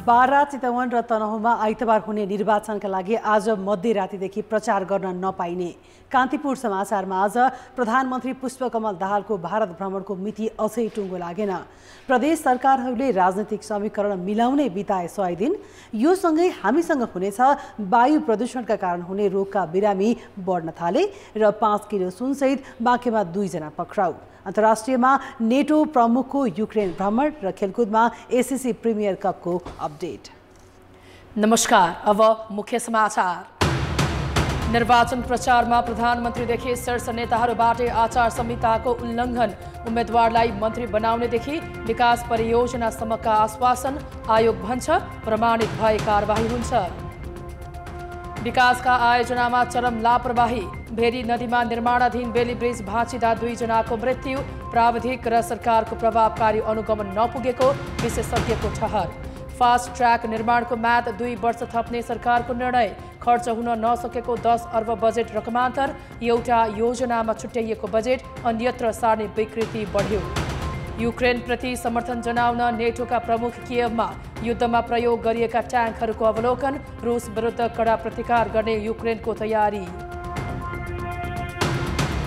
बारा, चितवन र तनहुँमा आइतबार हुने निर्वाचनका लागि आज मध्यरातिदेखि प्रचार गर्न नपाइने। कान्तिपुर समाचारमा आज प्रधानमन्त्री पुष्पकमल दाहालको भारत भ्रमणको मिति अझै टुङ्गो लागेन। प्रदेश सरकारहरूले राजनीतिक समीकरण मिलाउने बिताए 100 दिन। यो सँगै हामीसँग हुनेछ वायु प्रदूषणका कारण हुने रोगका बिरामी बढ्न थाले र 5 किलो सुनसहित बाँकेमा 2 जना पक्राउ। अन्तर्राष्ट्रियमा नेटो प्रमुखको युक्रेन भ्रमण र खेलकुदमा एसीसी प्रिमियर कपको अपडेट। नमस्कार, अब मुख्य समाचार। निर्वाचन प्रचारमा प्रधानमन्त्रीदेखि शीर्ष नेताहरूबाट आचार संहिताको उल्लङ्घन, उम्मेदवारलाई मन्त्री बनाउनेदेखि विकास परियोजनासम्मका आश्वासन, आयोग भन्छ प्रमाणित भए कारबाही हुन्छ। विकासका आयोजनामा चरम लापरवाही, भेरी नदीमा निर्माणाधीन बेली ब्रिज भाँचिँदा 2 जनाको मृत्यु, प्राविधिक र सरकारको प्रभावकारी अनुगमन नपुगेको विशेषज्ञको ठहर। फास्ट ट्र्याक निर्माणको म्याद 2 वर्ष थप्ने सरकारको निर्णय, खर्च हुन नसकेको 10 अर्ब बजेट रकमान्तर, एउटा योजनामा छुट्याइएको बजेट अन्यत्र सार्ने विकृति बढ्यो। युक्रेनप्रति समर्थन जनाउन नेटोका प्रमुख कियवमा, युद्धमा प्रयोग गरिएका ट्याङ्कहरूको अवलोकन, रुस विरुद्ध कडा प्रतिकार गर्ने युक्रेनको तयारी।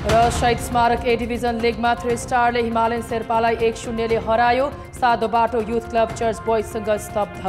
र शहीद स्मारक ए डिभिजन लिगमा 3 स्टारले हिमालयन शेर्पालाई 1-0 ले हरायो। सादो बाटो युथ क्लब चर्च बोइजसँग स्तब्ध।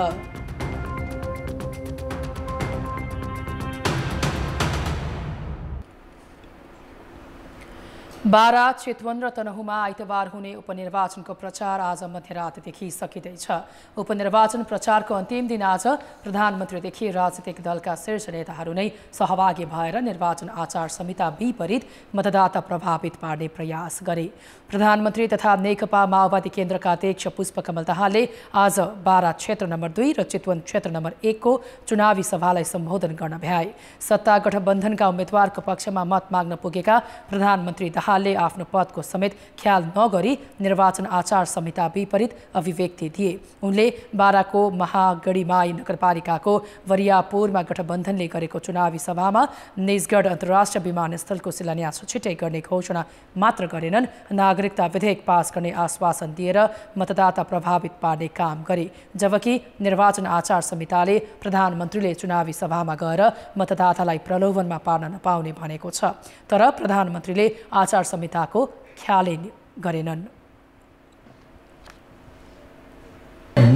बारा, चितवन र तनहुँमा आइतबार हुने उपनिर्वाचनको प्रचार आज मध्यरातदेखि सकिँदैछ। उपनिर्वाचन प्रचारको अन्तिम दिन आज प्रधानमन्त्रीदेखि राजनीतिक दलका शीर्ष नेताहरू नै सहभागी भएर निर्वाचन आचार संहिता विपरीत मतदाता प्रभावित पार्ने प्रयास गरे। प्रधानमन्त्री तथा नेकपा माओवादी केन्द्रका अध्यक्ष पुष्पकमल दाहालले आज बारा क्षेत्र नम्बर 2 र चितवन क्षेत्र नम्बर 1 को चुनावी सभालाई सम्बोधन गर्न भ्याए। सत्ता गठबन्धनका उम्मेद्वारको पक्षमा मत माग्न पुगेका प्रधानमन्त्री दाहालले आफ्नो पदको समेत ख्याल नगरी निर्वाचन आचार संहिता विपरीत अभिव्यक्ति दिए। उनले बाराको महागढीमाई नगरपालिकाको वरियापुरमा गठबन्धनले गरेको चुनावी सभामा निजगढ अन्तर्राष्ट्रिय विमानस्थलको शिलान्यास छिटै गर्ने घोषणा मात्र गरेनन्, नागरिकता विधेयक पास गर्ने आश्वासन दिएर मतदाता प्रभावित पार्ने काम गरे। जबकि निर्वाचन आचार संहिताले प्रधानमन्त्रीले चुनावी सभामा गएर मतदातालाई प्रलोभनमा पार्न नपाउने भनेको छ। तर प्रधानमन्त्रीले आचार संहिताको ख्यालै गरेनन्।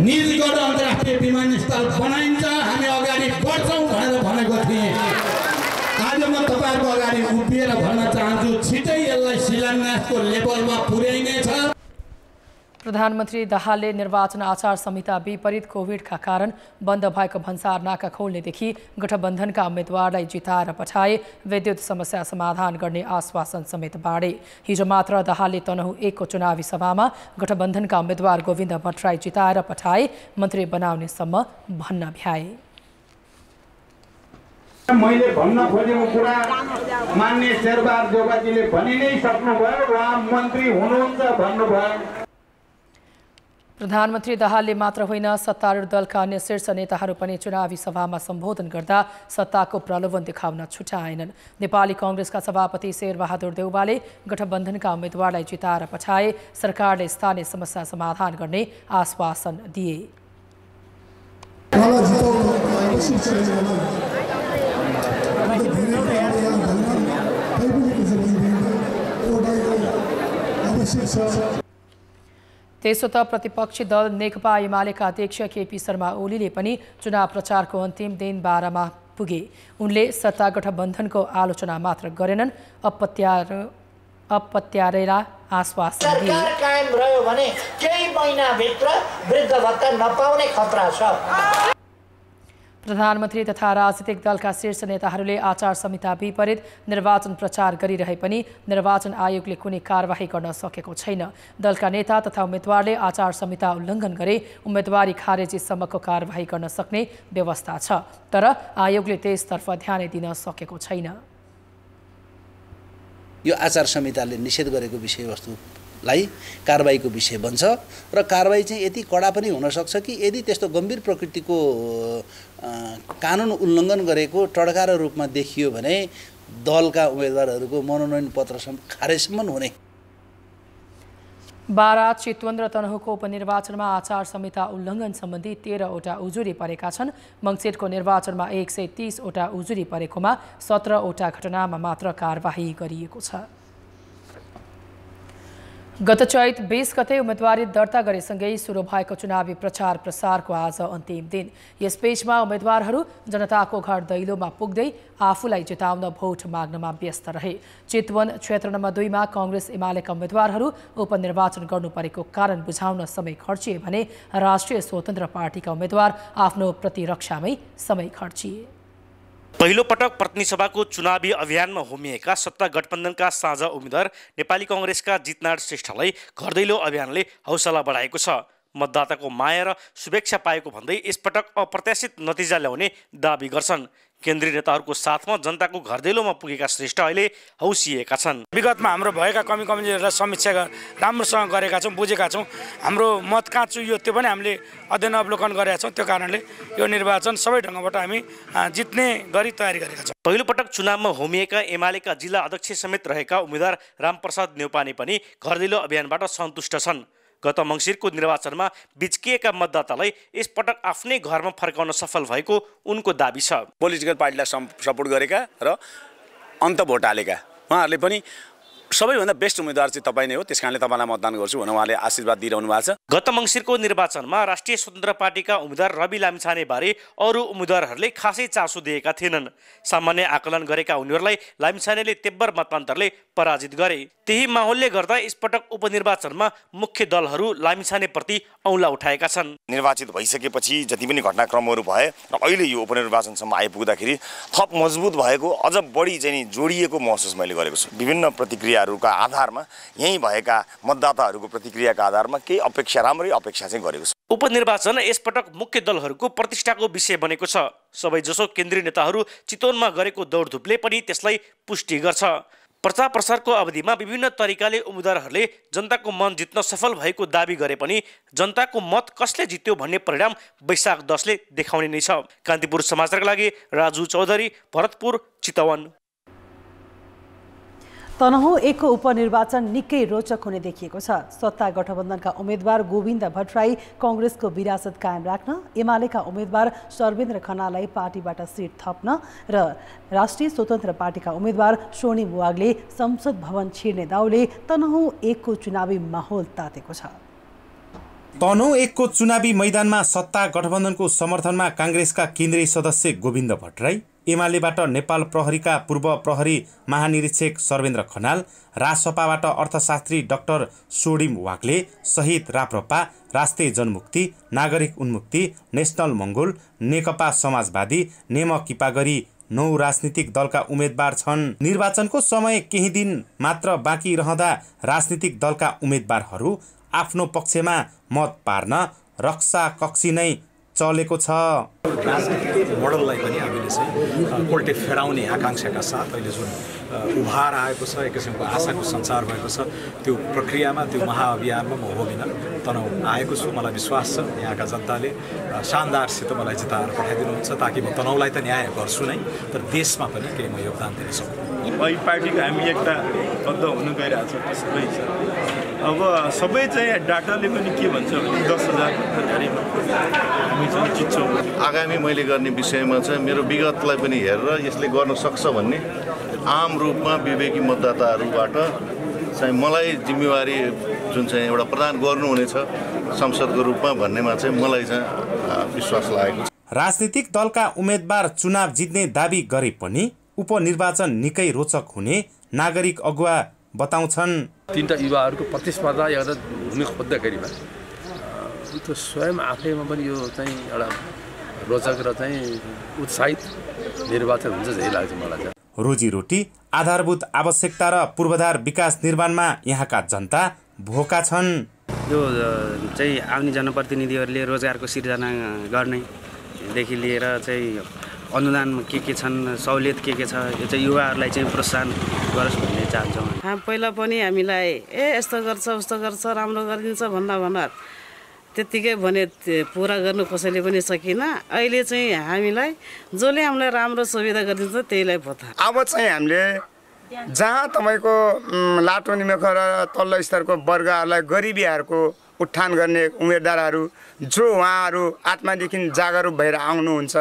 निजगढ अन्तर्राष्ट्रिय विमानस्थल बनाइन्छ, हामी अगाडि बढ्छौँ भनेर भनेको थिएँ। आज म तपाईँहरूको अगाडि उभिएर भन्न चाहन्छु, छिटै यसलाई शिलान्यासको लेभलमा पुर्याइनेछ। प्रधानमन्त्री दाहालले निर्वाचन आचार संहिता विपरीत कोभिडका कारण बन्द भएको भन्सार नाका खोल्नेदेखि गठबन्धनका उम्मेद्वारलाई जिताएर पठाए, विद्युत समस्या समाधान गर्ने आश्वासन समेत बाँडे। हिजो मात्र दाहालले तनहुँ 1 को चुनावी सभामा गठबन्धनका उम्मेद्वार गोविन्द भट्टराई जिताएर पठाए, मन्त्री बनाउनेसम्म भन्न भ्याए। मैले भन्न खोजेको कुरा माननीय शेरबहादुर देउवाजीले भनि नै सक्नुभयो, उहाँ मन्त्री हुनुहुन्छ भन्नुभयो। प्रधानमन्त्री दाहालले मात्र होइन, सत्तारूढ दलका अन्य शीर्ष नेताहरू पनि चुनावी सभामा सम्बोधन गर्दा सत्ताको प्रलोभन देखाउन छुटाएनन्। नेपाली कांग्रेसका सभापति शेरबहादुर देउवाले गठबन्धनका उम्मेद्वारलाई जिताएर पठाए, सरकारले स्थानीय समस्या समाधान गर्ने आश्वासन दिए। त्यसो त प्रतिपक्षी दल नेकपा एमालेका अध्यक्ष केपी शर्मा ओलीले पनि चुनाव प्रचारको अन्तिम दिन बारामा पुगे। उनले सत्ता गठबन्धनको आलोचना मात्र गरेनन्, अपत्यारेर आश्वासन दिए। सरकार कायम रह्यो भने केही महिनाभित्र वृद्ध भत्ता नपाउने खतरा छ। प्रधानमन्त्री तथा राजनीतिक दलका शीर्ष नेताहरूले आचार संहिता विपरीत निर्वाचन प्रचार गरिरहे पनि निर्वाचन आयोगले कुनै कारबाही गर्न सकेको छैन। दलका नेता तथा उम्मेद्वारले आचार संहिता उल्लङ्घन गरे उम्मेदवारी खारेजीसम्मको कारबाही गर्न सक्ने व्यवस्था छ, तर आयोगले त्यसतर्फ ध्यान दिन सकेको छैन। यो आचार संहिताले निषेध गरेको विषयवस्तुलाई कारबाहीको विषय बन्छ र कारबाही चाहिँ यति कडा पनि हुन सक्छ कि यदि त्यस्तो गम्भीर प्रकृतिको कानुन उल्लङ्घन गरेको टड्कारो रूपमा देखियो भने दलका उम्मेदवारहरूको मनोनयन पत्रसम्म खारेजसम्म हुने। बारा, चितवन र तनहुँको उपनिर्वाचनमा आचार संहिता उल्लङ्घन सम्बन्धी 13वटा उजुरी परेका छन्। मङ्सिरको निर्वाचनमा 130वटा उजुरी परेकोमा 17वटा घटनामा मात्र कारबाही गरिएको छ। गत चैत 20 गते उम्मेदवारी दर्ता गरेसँगै सुरु भएको चुनावी प्रचार प्रसारको आज अन्तिम दिन। यस पेजमा उम्मेदवारहरू जनताको घर दैलोमा पुग्दै आफूलाई जिताउन भोट माग्नमा व्यस्त रहे। चितवन क्षेत्र नम्बर 2 मा कांग्रेस एमालेका उम्मेदवारहरू उपनिर्वाचन गर्नुपरेको कारण बुझाउन समय खर्चिए भने राष्ट्रिय स्वतन्त्र पार्टीका उम्मेदवार आफ्नो प्रतिरक्षामै समय खर्चिए। पहिलो पटक प्रतिनिधि सभाको चुनावी अभियानमा होमिएका सत्ता गठबन्धनका साझा उम्मेदवार नेपाली कांग्रेसका जितनारायण श्रेष्ठलाई घर दैलो अभियानले हौसला बढाएको छ। मतदाताको माया र शुभेच्छा पाएको भन्दै यसपटक अप्रत्याशित नतिजा ल्याउने दाबी गर्छन्। केन्द्रीय नेताहरूको साथमा जनताको घर दैलोमा पुगेका श्रेष्ठ अहिले हौसिएका छन्। विगतमा हाम्रो भएका कमी कमजोरीलाई समीक्षा राम्रोसँग गरेका छौँ, बुझेका छौँ। हाम्रो मत कहाँ चुइयो त्यो पनि हामीले अध्ययन अवलोकन गरेका छौँ। त्यो कारणले यो निर्वाचन सबै ढङ्गबाट हामी जित्ने गरी तयारी गरेका छौँ। पहिलो पटक चुनावमा होमिएका एमालेका जिल्ला अध्यक्ष समेत रहेका उम्मेद्वार रामप्रसाद न्यौपाने पनि घर दैलो अभियानबाट सन्तुष्ट छन्। गत मङ्सिरको निर्वाचनमा बिच्किएका मतदातालाई यसपटक आफ्नै घरमा फर्काउन सफल भएको उनको दाबी छ। पोलिटिकल पार्टीलाई सपोर्ट गरेका र अन्त भोट हालेका उहाँहरूले पनि सबैभन्दा बेस्ट उम्मेदवार चाहिँ तपाईँ नै हो, त्यस कारणले तपाईँलाई मतदान गर्छु भनेर उहाँले आशीर्वाद दिइरहनु भएको छ। गत मङ्सिरको निर्वाचनमा राष्ट्रिय स्वतन्त्र पार्टीका उम्मेद्वार रवि लामिछाने बारे अरू उम्मेद्वारहरूले खासै चासो दिएका थिएनन्। सामान्य आकलन गरेका उनीहरूलाई लामिछानेले तेब्बर मतान्तरले पराजित गरे। त्यही माहौलले गर्दा यसपटक उपनिर्वाचनमा मुख्य दलहरू लामिछानेप्रति औँला उठाएका छन्। निर्वाचित भइसकेपछि जति पनि घटनाक्रमहरू भए र अहिले यो उपनिर्वाचनसम्म आइपुग्दाखेरि थप मजबुत भएको अझ बढी चाहिँ जोडिएको महसुस मैले गरेको छु। विभिन्न प्रतिक्रियाहरूका आधारमा यहीँ भएका मतदाताहरूको प्रतिक्रियाका आधारमा केही अपेक्षा राम्रै अपेक्षा चाहिँ गरेको छु। उपनिर्वाचन यसपटक मुख्य दलहरूको प्रतिष्ठाको विषय बनेको छ। सबैजसो केन्द्रीय नेताहरू चितवनमा गरेको दौडधुपले पनि त्यसलाई पुष्टि गर्छ। प्रचार प्रसारको अवधिमा विभिन्न तरिकाले उम्मेदवारहरूले जनताको मन जित्न सफल भएको दाबी गरे पनि जनताको मत कसले जित्यो भन्ने परिणाम वैशाख 10 ले देखाउने नै छ। कान्तिपुर समाचारका लागि राजु चौधरी, भरतपुर, चितवन। तनहुँ 1 को उपनिर्वाचन निकै रोचक हुने देखिएको छ। सत्ता गठबन्धनका उम्मेदवार गोविन्द भट्टराई कांग्रेसको विरासत कायम राख्न, एमालेका उम्मेदवार सर्वेन्द्र खनाललाई पार्टीबाट सिट थप्न र राष्ट्रिय स्वतन्त्र पार्टीका उम्मेदवार स्वर्णिम वागले संसद भवन छिर्ने दाउले तनहुँ 1 को चुनावी माहौल तातेको छ। तनहुँ 1 को चुनावी मैदानमा सत्ता गठबन्धनको समर्थनमा कांग्रेसका केन्द्रीय सदस्य गोविन्द भट्टराई, एमालेबाट नेपाल प्रहरीका पूर्व प्रहरी महानिरीक्षक सर्वेन्द्र खनाल, राजसपाबाट अर्थशास्त्री डाक्टर स्वर्णिम वाग्ले सहित राप्रपा, राष्ट्रिय जनमुक्ति, नागरिक उन्मुक्ति, नेसनल मंगोल, नेकपा समाजवादी, नेमकिपा गरी 9 राजनीतिक दलका उम्मेदवार छन्। निर्वाचनको समय केही दिन मात्र बाँकी रहँदा राजनीतिक दलका उम्मेदवारहरू आफ्नो पक्षमा मत पार्न रक्षा कक्षी नै चलेको छ। राजनीतिक मोडललाई पनि हामीले चाहिँ उल्टे फेराउने आकांक्षाका साथ अहिले जुन उभार आएको छ, एक किसिमको आशाको सञ्चार भएको छ, त्यो प्रक्रियामा त्यो महाअभियानमा म होमिन तनहुँ आएको छु। मलाई विश्वास छ यहाँका जनताले शानदारसित मलाई जिताएर पठाइदिनुहुन्छ ताकि म तनहुँलाई त न्याय गर्छु नै, तर देशमा पनि केही म योगदान दिन सकूँ। अहिले पार्टीको हामी एकता बद्ध हुन गइरहेको छ, सबै छ। अब सबै चाहिँ डाटाले पनि के भन्छ भने 10,000 हामी चाहिँ जित्छौँ। आगामी मैले गर्ने विषयमा चाहिँ मेरो विगतलाई पनि हेरेर यसले गर्न सक्छ भन्ने आम रूपमा विवेकी मतदाताहरूबाट चाहिँ मलाई जिम्मेवारी जुन चाहिँ एउटा प्रदान गर्नुहुनेछ संसदको रूपमा भन्नेमा चाहिँ मलाई चाहिँ विश्वास लागेको छ। राजनीतिक दलका उम्मेदवार चुनाव जित्ने दाबी गरे पनि उपनिर्वाचन निकै रोचक हुने नागरिक अगुवा बताउँछन्। 3टा युवाहरूको प्रतिस्पर्धा एउटा हुन खोज्दाखेरिमा त्यो स्वयं आफैमा पनि यो चाहिँ एउटा रोचक र चाहिँ उत्साहित निर्वाचन हुन्छ जस्तै लाग्छ मलाई। रोजीरोटी, आधारभूत आवश्यकता र पूर्वाधार विकास निर्माणमा यहाँका जनता भोका छन्। यो चाहिँ आउने जनप्रतिनिधिहरूले रोजगारको सिर्जना गर्नेदेखि लिएर चाहिँ अनुदानमा के छन्, सहुलियत के छ, यो चाहिँ युवाहरूलाई चाहिँ प्रोत्साहन गरोस् भन्ने चाहन्छौँ। पहिला पनि हामीलाई यस्तो गर्छ उस्तो गर्छ राम्रो गरिदिन्छ भन्दा त्यतिकै भने पुरा गर्नु कसैले पनि सकिन। अहिले चाहिँ हामीलाई जसले हामीलाई राम्रो सुविधा गरिदिन्छ त्यहीलाई भोट। अब चाहिँ हामीले जहाँ तपाईँको लाटो निमुख र तल्लो स्तरको वर्गहरूलाई गरिबीहरूको उत्थान गर्ने उम्मेदवारहरू जो उहाँहरू आत्मादेखि जागरुक भएर आउनुहुन्छ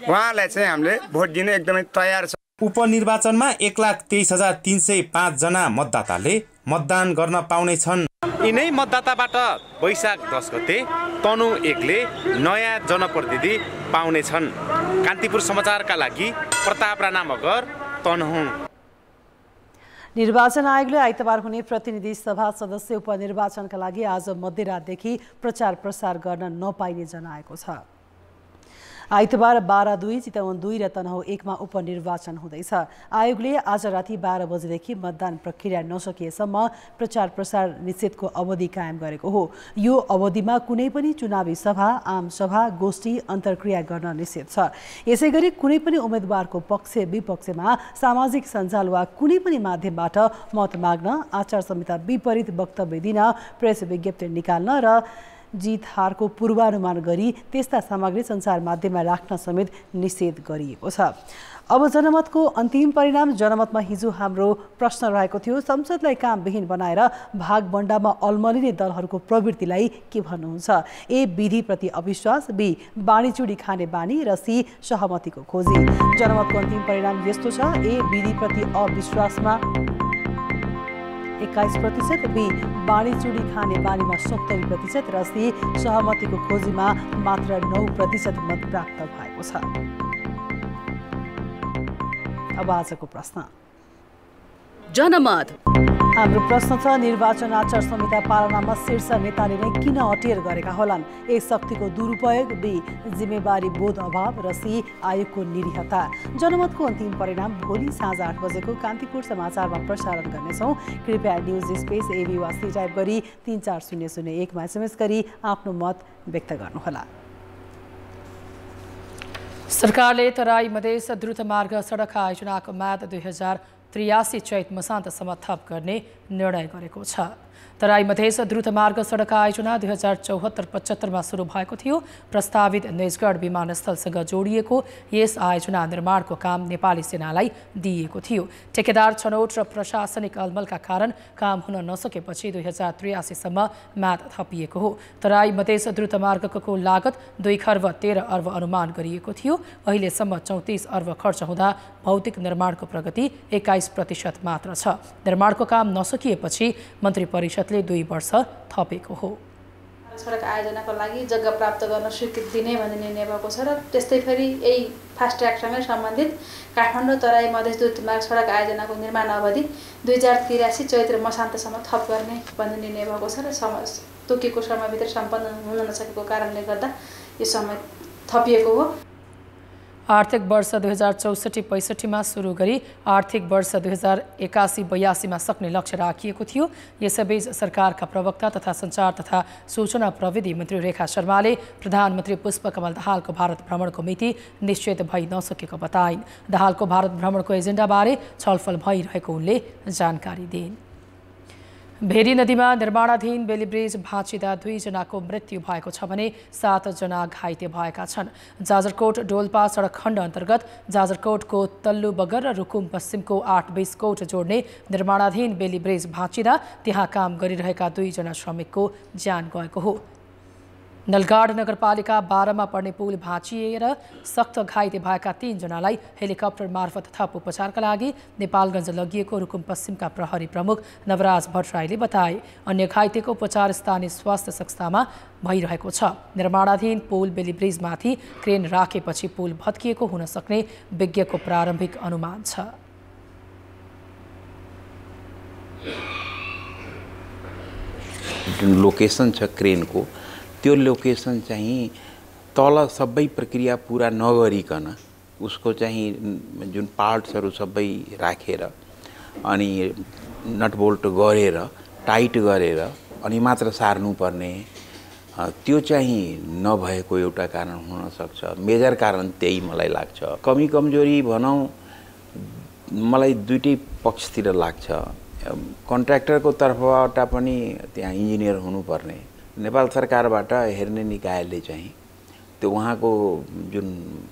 उहाँलाई चाहिँ हामीले भोट दिन एकदमै तयार छ। उपनिर्वाचनमा 1,23,305 जना मतदाताले मतदान गर्न पाउने छन्। यिनै मतदाताबाट वैशाख 10 गते तनहुँ 1ले नयाँ जनप्रतिनिधि पाउने छन्। कान्तिपुर समाचारका लागि प्रताप राणा मगर, तनहुँ। निर्वाचन आयोगले आइतबार हुने प्रतिनिधि सभा सदस्य उपनिर्वाचनका लागि आज मध्यरातदेखि प्रचार प्रसार गर्न नपाइने जनाएको छ। आइतबार 12/2 चितवन 2 र तनहुँ 1 मा उपनिर्वाचन हुँदैछ। आयोगले आज राति 12 बजेदेखि मतदान प्रक्रिया नसकिएसम्म प्रचार प्रसार निषेधको अवधि कायम गरेको हो। यो अवधिमा कुनै पनि चुनावी सभा, आम सभा, गोष्ठी, अन्तर्क्रिया गर्न निषेध छ। यसैगरी कुनै पनि उम्मेदवारको पक्ष विपक्षमा सामाजिक सञ्जाल वा कुनै पनि माध्यमबाट मत माग्न, आचार संहिता विपरीत वक्तव्य दिन, प्रेस विज्ञप्ति निकाल्न र जित हारको पूर्वानुमान गरी त्यस्ता सामग्री सञ्चार माध्यममा राख्न समेत निषेध गरिएको छ। अब जनमतको अन्तिम परिणाम। जनमतमा हिजो हाम्रो प्रश्न रहेको थियो, संसदलाई कामविहीन बनाएर भागबण्डामा अल्मलिने दलहरूको प्रवृत्तिलाई के भन्नुहुन्छ? ए, विधिप्रति अविश्वास, बी, बाँडीचुडी खाने बानी र सी, सहमतिको खोजी। जनमतको अन्तिम परिणाम यस्तो छ: ए, विधिप्रति अविश्वासमा 21%, बी, बाँडीचुडी खाने बानीमा 70% र सी, सहमतिको खोजीमा मात्र 9% मत प्राप्त भएको छ। अब आजको प्रश्न। जनमत। हाम्रो प्रश्न छ, निर्वाचन आचार संहिता पालनामा शीर्ष नेताले नै किन अटेर गरेका होलान्? ए, शक्तिको दुरुपयोग, बी, जिम्मेवारी बोध अभाव र सी, आयोगको निरीहता। जनमतको अन्तिम परिणाम भोलि साँझ 8 बजेको कान्तिपुर समाचारमा प्रसारण गर्नेछौँ। कृपया न्युज स्पेस एबी वा सी टाइप गरी 34001 मा एसएमएस गरी आफ्नो मत व्यक्त गर्नुहोला। सरकारले तराई मधेस द्रुत मार्ग सडक आयोजनाको म्याद 2083 चैत मसान्तसम्म थप गर्ने निर्णय गरेको छ। तराई मधेस द्रुत मार्ग सडक आयोजना 2074-75 मा सुरु भएको थियो। प्रस्तावित निजगढ विमानस्थलसँग जोडिएको यस आयोजना निर्माणको काम नेपाली सेनालाई दिइएको थियो। ठेकेदार छनौट र प्रशासनिक अलमलका कारण काम हुन नसकेपछि 2083 सम्म म्याद थपिएको हो। तराई मधेस द्रुत मार्गको कुल लागत 2 खर्ब 13 अर्ब अनुमान गरिएको थियो। अहिलेसम्म 34 अर्ब खर्च हुँदा भौतिक निर्माणको प्रगति 21% मात्र छ। निर्माणको काम नसकिएपछि मन्त्री परिषदले 2 वर्ष थपेको हो। सडक आयोजनाको लागि जग्गा प्राप्त गर्न स्वीकृति दिने भन्ने निर्णय भएको छ र त्यस्तै फेरि यही फास्ट ट्र्याकसँगै सम्बन्धित काठमाडौँ तराई मधेस द्रुत मार्ग सडक आयोजनाको निर्माण अवधि 2083 चैत्र मसान्तसम्म थप गर्ने भन्ने निर्णय भएको छ र तोकिएको समयभित्र सम्पन्न हुन नसकेको कारणले गर्दा यो समय थपिएको हो। आर्थिक वर्ष 2064-65 मा सुरु गरी आर्थिक वर्ष 2081-82 मा सक्ने लक्ष्य राखिएको थियो। यसैबीच सरकारका प्रवक्ता तथा सञ्चार तथा सूचना प्रविधि मन्त्री रेखा शर्माले प्रधानमन्त्री पुष्पकमल दाहालको भारत भ्रमणको मिति निश्चित भइ नसकेको बताइन्। दाहालको भारत भ्रमणको एजेन्डाबारे छलफल भइरहेको उनले जानकारी दिइन्। भेरी नदीमा निर्माणाधीन बेली ब्रिज भाँचिँदा 2 जनाको मृत्यु भएको छ भने 7 जना घाइते भएका छन्। जाजरकोट डोल्पा सडक खण्ड अन्तर्गत जाजरकोटको तल्लु बगर र रुकुम पश्चिमको 8-20 कोट जोड्ने निर्माणाधीन बेली ब्रिज भाँचिँदा त्यहाँ काम गरिरहेका 2 जना श्रमिकको ज्यान गएको हो। नलगाड नगरपालिका 12 मा पर्ने पुल भाँचिएर सख्त घाइते भएका 3 जनालाई हेलिकप्टर मार्फत थप उपचारका लागि नेपालगञ्ज लगिएको रुकुम पश्चिमका प्रहरी प्रमुख नवराज भट्टराईले बताए। अन्य घाइतेको उपचार स्थानीय स्वास्थ्य संस्थामा भइरहेको छ। निर्माणाधीन पुल बेली ब्रिजमाथि क्रेन राखेपछि पुल भत्किएको हुन सक्ने विज्ञको प्रारम्भिक अनुमान छ। लोकेसन छ क्रेनको, त्यो लोकेसन चाहिँ तल सबै प्रक्रिया पुरा नगरिकन उसको चाहिँ जुन पार्ट्सहरू सबै राखेर अनि नटबोल्ट गरेर टाइट गरेर अनि मात्र सार्नुपर्ने, त्यो चाहिँ नभएको एउटा कारण हुन सक्छ। मेजर कारण त्यही मलाई लाग्छ। कमी कमजोरी भनौँ मलाई दुईटै पक्षतिर लाग्छ। कन्ट्र्याक्टरको तर्फबाट पनि त्यहाँ इन्जिनियर हुनुपर्ने, नेपाल सरकारबाट हेर्ने निकायले चाहिँ त्यो उहाँको जुन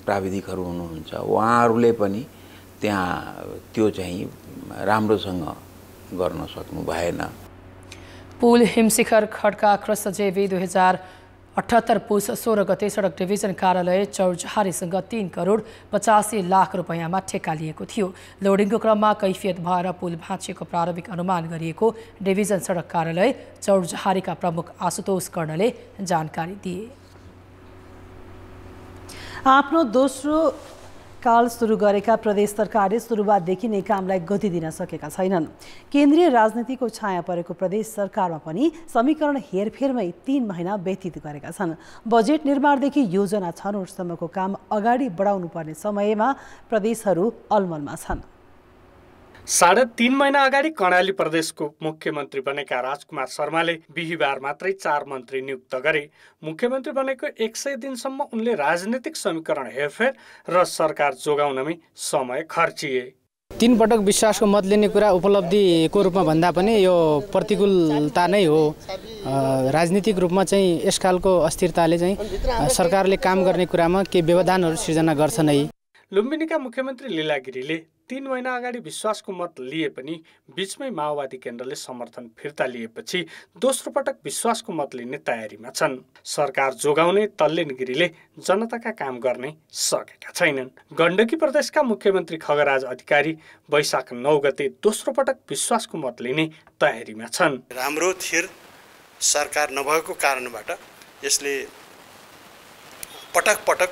प्राविधिकहरू हुनुहुन्छ उहाँहरूले पनि त्यहाँ त्यो चाहिँ राम्रोसँग गर्न सक्नु भएन। पुल हिमशिखर खड्का क्रस्ट जेबी 2078 पुस 16 गते सडक डिभिजन कार्यालय चौरजहारीसँग 3 करोड 85 लाख रुपैयाँमा ठेक्का लिएको थियो। लोडिङको क्रममा कैफियत भएर पुल भाँचिएको प्रारम्भिक अनुमान गरिएको डिभिजन सडक कार्यालय चौरजहारीका प्रमुख आशुतोष कर्णले जानकारी दिए। आफ्नो दोस्रो काल सुरु गरेका प्रदेश सरकारले सुरुवातदेखि नै कामलाई गति दिन सकेका छैनन्। केन्द्रीय राजनीतिको छाया परेको प्रदेश सरकारमा पनि समीकरण हेरफेरमै 3 महिना व्यतीत गरेका छन्। बजेट निर्माणदेखि योजना छनौटसम्मको काम अगाडि बढाउनु पर्ने समयमा प्रदेशहरू अलमलमा छन्। 3.5 महिना अगाडि कर्णाली प्रदेशको मुख्यमन्त्री बनेका राजकुमार शर्माले बिहिबार मात्रै 4 मन्त्री नियुक्त गरे। मुख्यमन्त्री बनेको 100 दिनसम्म उनले राजनीतिक समीकरण हेरफेर र सरकार जोगाउनमै समय खर्चिए। 3 पटक विश्वासको मत लिने कुरा उपलब्धिको रूपमा भन्दा पनि यो प्रतिकूलता नै हो। राजनीतिक रूपमा चाहिँ यसकालको अस्थिरताले चाहिँ सरकारले काम गर्ने कुरामा के व्यवधानहरू सिर्जना गर्छ नै। लुम्बिनीका मुख्यमन्त्री लीला गिरीले 3 महिना अगाडि विश्वासको मत लिए पनि बीचमै माओवादी केन्द्रले समर्थन फिर्ता लिएपछि दोस्रो पटक विश्वासको मत लिने तयारीमा छन्। सरकार जोगाउने तल्लेन गिरीले जनताका काम गर्ने सकेका छैनन्। गण्डकी प्रदेशका मुख्यमन्त्री खगराज अधिकारी वैशाख 9 गते दोस्रो पटक विश्वासको मत लिने तयारीमा छन्। राम्रो थिर सरकार नभएको कारणबाट यसले पटक पटक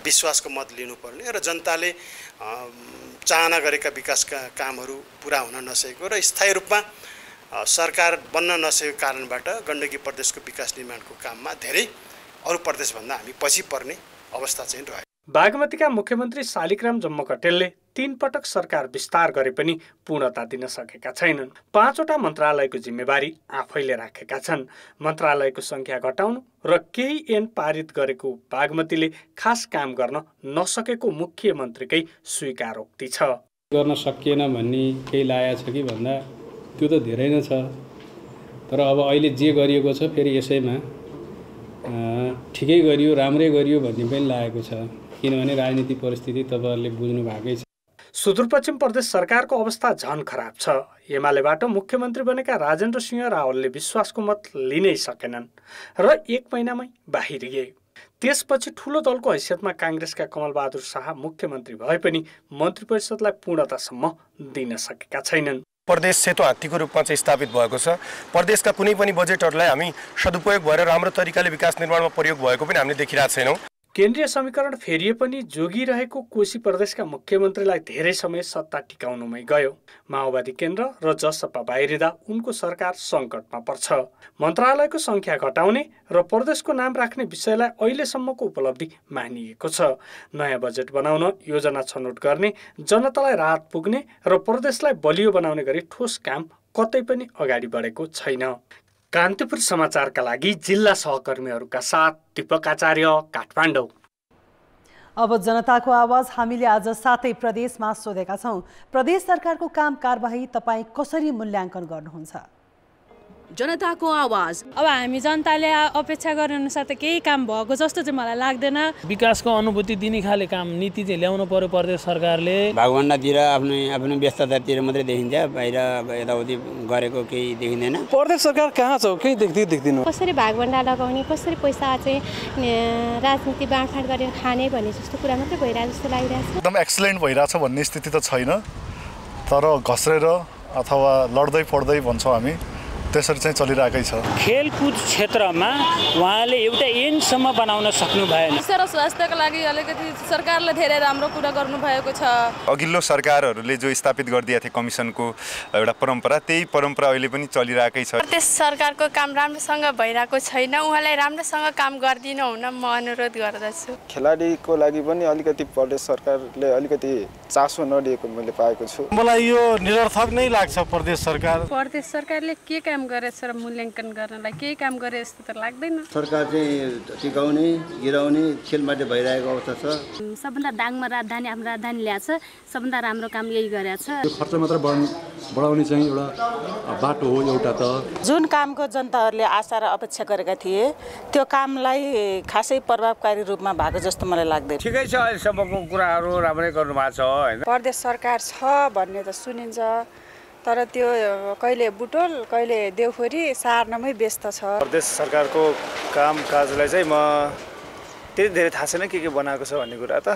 विश्वासको मत लिनुपर्ने र जनताले चाहना गरेका विकासका कामहरू पुरा हुन नसकेको र स्थायी रूपमा सरकार बन्न नसकेको कारणबाट गण्डकी प्रदेशको विकास निर्माणको काममा धेरै अरू प्रदेशभन्दा हामी पछि पर्ने अवस्था चाहिँ रह्यो। बागमतीका मुख्यमन्त्री शालिग्राम जम्मकटेलले 3 पटक सरकार विस्तार गरे पनि पूर्णता दिन सकेका छैनन्। 5 वटा मन्त्रालयको जिम्मेवारी आफैले राखेका छन्। मन्त्रालयको संख्या घटाउनु र केही ऐन पारित गरेको बागमतीले खास काम गर्न नसकेको मुख्यमन्त्रीकै स्वीकारोक्ति छ। गर्न सकिएन भन्ने केही लागेको छ कि भन्दा त्यो त धेरै नै छ। तर अब अहिले जे गरिएको छ फेरि यसैमा ठिकै गरियो राम्रै गरियो भन्ने पनि लागेको छ। किनभने राजनीतिक परिस्थिति तपाईहरुले बुझ्नु भएकै छ। सुदूरपश्चिम प्रदेश सरकारको अवस्था झन खराब छ। एमालेबाट मुख्यमन्त्री बनेका राजेन्द्र सिंह रावलले विश्वासको मत लिनै सकेनन् र 1 महिनामै बाहिरिए। त्यसपछि ठूलो दलको हैसियतमा कांग्रेसका कमलबहादुर शाह मुख्यमन्त्री भए पनि मन्त्री परिषदलाई पूर्णतासम्म दिन सकेका छैनन्। प्रदेश सेतो हात्तीको रूपमा चाहिँ स्थापित भएको छ। प्रदेशका कुनै पनि बजेटहरूलाई हामी सदुपयोग भएर राम्रो तरिकाले विकास निर्माणमा प्रयोग भएको पनि हामीले देखिरहेका छैनौँ। केन्द्रीय समीकरण फेरिए पनि जोगिरहेको कोशी प्रदेशका मुख्यमन्त्रीलाई धेरै समय सत्ता टिकाउनुमै गयो। माओवादी केन्द्र र जसपा बाहिरिँदा उनको सरकार सङ्कटमा पर्छ। मन्त्रालयको संख्या घटाउने र प्रदेशको नाम राख्ने विषयलाई अहिलेसम्मको उपलब्धि मानिएको छ। नयाँ बजेट बनाउन योजना छनौट गर्ने, जनतालाई राहत पुग्ने र प्रदेशलाई बलियो बनाउने गरी ठोस काम कतै पनि अगाडि बढेको छैन। कान्तिपुर समाचारका लागि जिल्ला सहकर्मीहरूका साथ दीपक आचार्य, काठमाडौँ। अब जनताको आवाज हामीले आज 7 प्रदेशमा सोधेका छौं। प्रदेश सरकारको काम कारबाही तपाईँ कसरी मूल्याङ्कन गर्नुहुन्छ? जनताको आवाज। अब हामी जनताले अपेक्षा गर्ने अनुसार त केही काम भएको जस्तो चाहिँ मलाई लाग्दैन। विकासको अनुभूति दिने खाले काम नीति चाहिँ ल्याउनु पर्यो प्रदेश सरकारले। भागभण्डातिर आफ्नो व्यस्ततातिर मात्रै देखिन्छ, बाहिर यताउति गरेको केही देखिँदैन। प्रदेश सरकार कहाँ छ केही देख्दिनँ। कसरी भागभण्डा लगाउने, कसरी पैसा चाहिँ राजनीति बाँडफाँड गरेर खाने भन्ने जस्तो कुरा मात्रै भइरहेको जस्तो लागिरहेछ। एकदम एक्सिलेन्ट भइरहेछ भन्ने स्थिति त छैन, तर घस्रेर अथवा लड्दै पड्दै भन्छौँ हामी, त्यसरी चाहिँ चलिरहेकै छ। खेलकुद क्षेत्रमा उहाँले एउटा एन्डसम्म बनाउन सक्नु भएन। शिक्षा र स्वास्थ्यको लागि अलिकति सरकारले धेरै राम्रो कुरा गर्नु भएको छ। अघिल्लो सरकारहरूले जो स्थापित गरिदिएको थियो कमिसनको एउटा परम्परा, त्यही परम्परा अहिले पनि चलिरहेकै छ। प्रदेश सरकारको काम राम्रोसँग भइरहेको छैन, उहाँलाई राम्रोसँग काम गरिदिनु हुन म अनुरोध गर्दछु। खेलाडीको लागि पनि अलिकति प्रदेश सरकारले अलिकति चासो नदिएको मैले पाएको छु। मलाई यो निरर्थक नै लाग्छ। प्रदेश सरकारले के काम काम गरेछ र मूल्याङ्कन गर्नलाई केही काम गरे जस्तो त लाग्दैन। सरकार चाहिँ टिकाउने गिराउने खेलमाटे भइरहेको अवस्था छ। सबभन्दा दाङमा राजधानी हाम्रो राजधानी ल्याएको छ, सबभन्दा राम्रो काम यही गरेको छ। यो खर्च मात्र बढाउने चाहिँ एउटा बाटो हो एउटा त। जुन कामको जनताहरूले आशा र अपेक्षा गरेका थिए त्यो कामलाई खासै प्रभावकारी रूपमा भएको जस्तो मलाई लाग्दैन। ठिकै छ, अहिलेसम्मको कुराहरू राम्रै गर्नु भएको छ हैन। प्रदेश सरकार छ भन्ने त सुनिन्छ, तर त्यो कहिले बुटोल कहिले देउखोरी सार्नमै व्यस्त छ। प्रदेश सरकारको कामकाजलाई चाहिँ म त्यति धेरै थाहा छैन के बनाएको छ भन्ने कुरा त।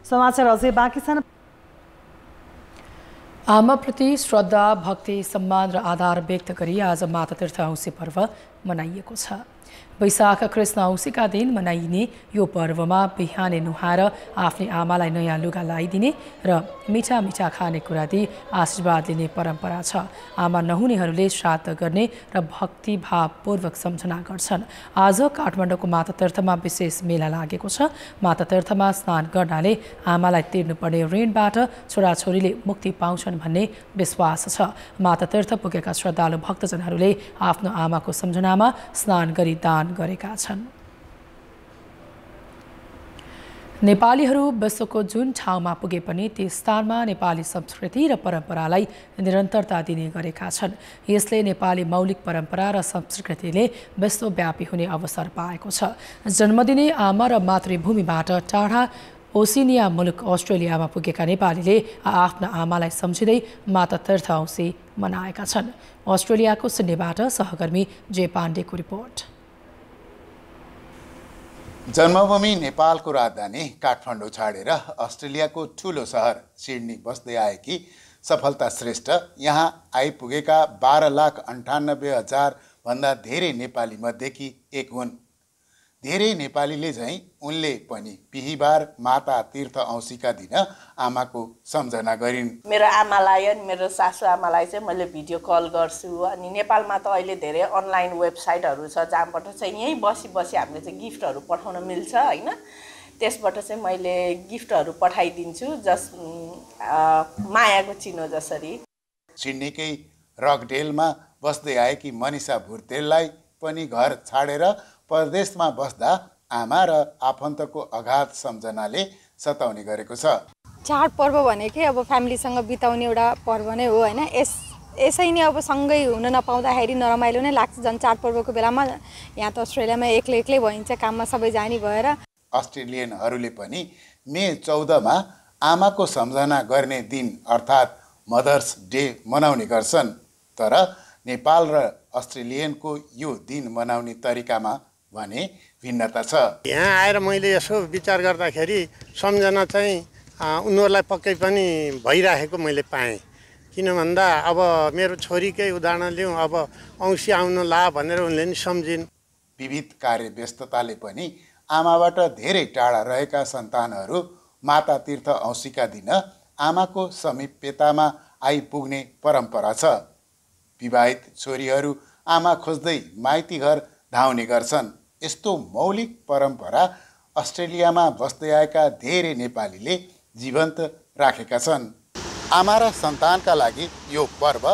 समाचार अझै बाँकी छन्। आमाप्रति श्रद्धा, भक्ति, सम्मान र आधार व्यक्त गरी आज माता तीर्थ औँसी पर्व मनाइएको छ। वैशाख कृष्ण औँसीका दिन मनाइने यो पर्वमा बिहानै नुहाएर आफ्नै आमालाई नयाँ लुगा लगाइदिने र मिठा मिठा खानेकुरा दिई आशीर्वाद लिने परम्परा छ। आमा नहुनेहरूले श्राद्ध गर्ने र भक्तिभावपूर्वक सम्झना गर्छन्। आज काठमाडौँको माता तीर्थमा विशेष मेला लागेको छ। माता तीर्थमा स्नान गर्नाले आमालाई तिर्नुपर्ने ऋणबाट छोराछोरीले मुक्ति पाउँछन् भन्ने विश्वास छ। माता तीर्थ पुगेका श्रद्धालु भक्तजनहरूले आफ्नो आमाको सम्झनामा स्नान गरी दान गरेका छन्। नेपालीहरू विश्वको जुन ठाउँमा पुगे पनि ती स्थानमा नेपाली संस्कृति र परम्परालाई निरन्तरता दिने गरेका छन्। यसले नेपाली मौलिक परम्परा र संस्कृतिले विश्वव्यापी हुने अवसर पाएको छ। जन्मदिने आमा र मातृभूमिबाट टाढा ओसिनिया मुलुक अस्ट्रेलियामा पुगेका नेपालीले आफ्ना आमालाई सम्झिँदै माता तीर्थ औँसी मनाएका छन्। अस्ट्रेलियाको सिडनीबाट सहकर्मी जे पाण्डेको रिपोर्ट। जन्मभूमि नेपालको राजधानी काठमाडौँ छाडेर अस्ट्रेलियाको ठुलो सहर सिडनी बस्दै आएकी सफलता श्रेष्ठ यहाँ आइपुगेका 12,98,000 भन्दा धेरै नेपाली मध्येकी एक हुन्। धेरै नेपालीले चाहिँ उनले पनि बिहीबार माता तीर्थ औँसीका दिन आमाको सम्झना गरिन्। मेरो आमालाई अनि मेरो सासू आमालाई चाहिँ मैले भिडियो कल गर्छु। अनि नेपालमा त अहिले धेरै अनलाइन वेबसाइटहरू छ जहाँबाट चाहिँ यहीँ बसी हामीले चाहिँ गिफ्टहरू पठाउन मिल्छ हैन। त्यसबाट चाहिँ मैले गिफ्टहरू पठाइदिन्छु जस मायाको चिनो जसरी। सिडनीकै रकडेलमा बस्दै आएकी मनिषा भुर्तेललाई पनि घर छाडेर परदेशमा बस्दा आमा र आफन्तको अगाध सम्झनाले सताउने गरेको छ। चाडपर्व भनेकै अब फ्यामिलीसँग बिताउने एउटा पर्व नै हो हैन। यसै नै अब सँगै हुन नपाउँदाखेरि नरमाइलो नै लाग्छ। झन् चाडपर्वको बेलामा यहाँ त अस्ट्रेलियामा एक्लै भइन्छ, काममा सबै जानी भएर। अस्ट्रेलियनहरूले पनि मे 14मा आमाको सम्झना गर्ने दिन अर्थात् मदर्स डे मनाउने गर्छन्। तर नेपाल र अस्ट्रेलियनको यो दिन मनाउने तरिकामा भने भिन्नता छ। यहाँ आएर मैले यसो विचार गर्दाखेरि सम्झना चाहिँ उनीहरूलाई पक्कै पनि भइराखेको मैले पाएँ। किन भन्दा अब मेरो छोरीकै उदाहरण लिउँ, अब औँसी आउन ला भनेर उनले नि सम्झिन्। विविध कार्य व्यस्तताले पनि आमाबाट धेरै टाढा रहेका सन्तानहरू माता तीर्थ औँसीका दिन आमाको समीपतामा आइपुग्ने परम्परा छ। विवाहित छोरीहरू आमा खोज्दै माइती घर धाउने गर्छन्। यस्तो मौलिक परम्परा अस्ट्रेलियामा बस्दै आएका धेरै नेपालीले जीवन्त राखेका छन्। आमा र सन्तानका लागि यो पर्व